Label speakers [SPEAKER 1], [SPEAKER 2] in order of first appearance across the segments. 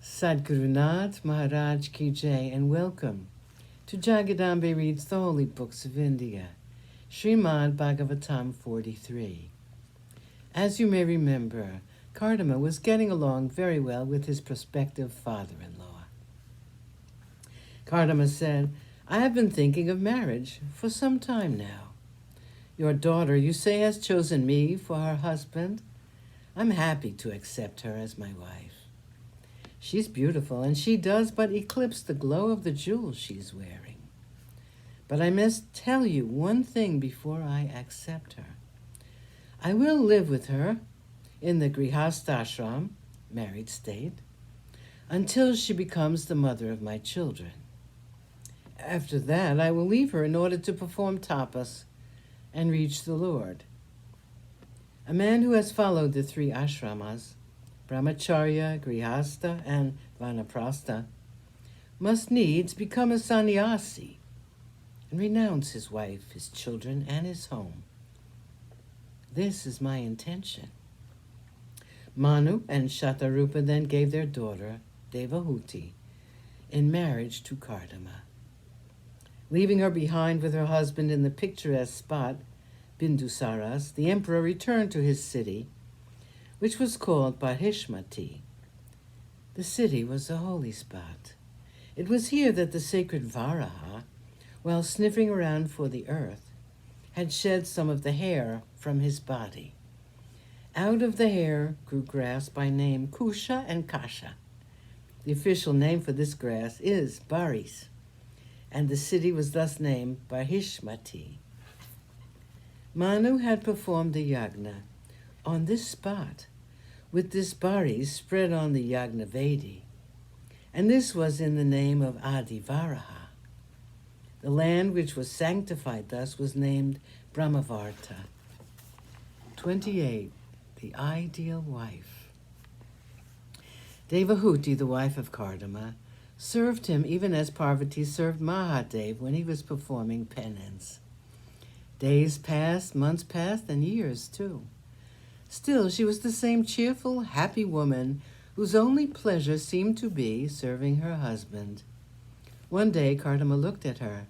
[SPEAKER 1] Sadgurunath Maharaj Ki Jai, and welcome to Jagadambe Reads the Holy Books of India, ShrimadBhagavatam43. As you may remember, Kardama was getting along very well with his prospective father-in-law. Kardama said, "I have been thinking of marriage for some time now. Your daughter, you say, has chosen me for her husband. I'm happy to accept her as my wife. She's beautiful, and she does but eclipse the glow of the jewels she's wearing. But I must tell you one thing before I accept her. I will live with her in the Grihastashram, married state, until she becomes the mother of my children. After that, I will leave her in order to perform tapas and reach the Lord. A man who has followed the three ashramas, Brahmacharya, Grihastha, and Vanaprastha, must needs become a sannyasi and renounce his wife, his children, and his home. This is my intention." Manu and Shatarupa then gave their daughter, Devahuti, in marriage to Kardama. Leaving her behind with her husband in the picturesque spot, Bindusaras, the emperor returned to his city, which was called Bahishmati. The city was a holy spot. It was here that the sacred Varaha, while sniffing around for the earth, had shed some of the hair from his body. Out of the hair grew grass by name Kusha and Kasha. The official name for this grass is Baris, and the city was thus named Bahishmati. Manu had performed the yagna on this spot, with this baris spread on the Yagnavedi, and this was in the name of Adivaraha. The land which was sanctified thus was named Brahmavarta. 28. The ideal wife. Devahuti, the wife of Kardama, served him even as Parvati served Mahadev when he was performing penance. Days passed, months passed, and years too. Still, she was the same cheerful, happy woman whose only pleasure seemed to be serving her husband. One day, Kardama looked at her.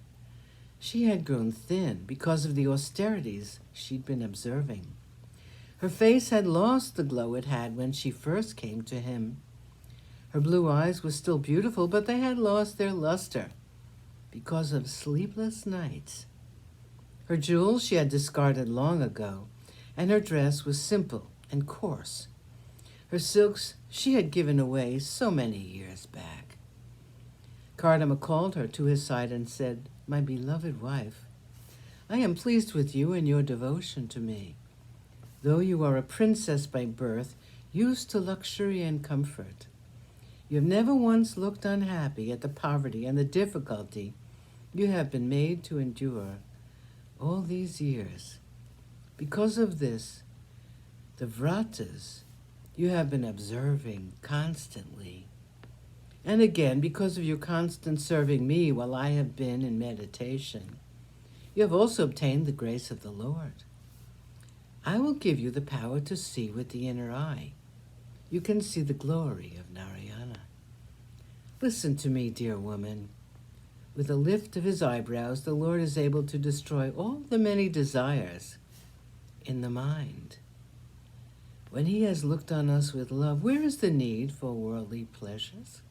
[SPEAKER 1] She had grown thin because of the austerities she'd been observing. Her face had lost the glow it had when she first came to him. Her blue eyes were still beautiful, but they had lost their luster because of sleepless nights. Her jewels she had discarded long ago, and her dress was simple and coarse. Her silks she had given away so many years back. Kardama called her to his side and said, "My beloved wife, I am pleased with you and your devotion to me. Though you are a princess by birth, used to luxury and comfort, you have never once looked unhappy at the poverty and the difficulty you have been made to endure all these years. Because of this, the vratas you have been observing constantly, and again, because of your constant serving me while I have been in meditation, you have also obtained the grace of the Lord. I will give you the power to see with the inner eye. You can see the glory of Narayana. Listen to me, dear woman. With a lift of his eyebrows, the Lord is able to destroy all the many desires in the mind. When he has looked on us with love, where is the need for worldly pleasures?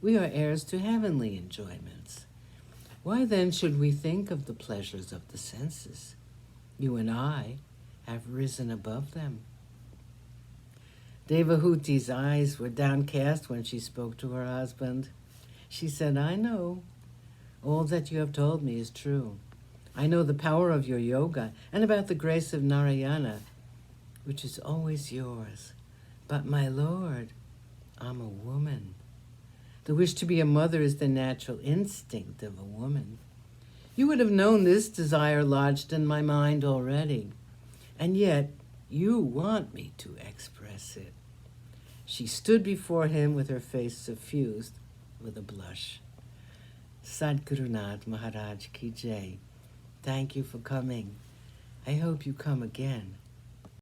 [SPEAKER 1] We are heirs to heavenly enjoyments. Why then should we think of the pleasures of the senses? You and I have risen above them." Devahuti's eyes were downcast when she spoke to her husband. She said, "I know. All that you have told me is true. I know the power of your yoga and about the grace of Narayana, which is always yours. But my Lord, I'm a woman. The wish to be a mother is the natural instinct of a woman. You would have known this desire lodged in my mind already, and yet you want me to express it." She stood before him with her face suffused with a blush. Sadgurunath Maharaj Ki Jai. Thank you for coming. I hope you come again.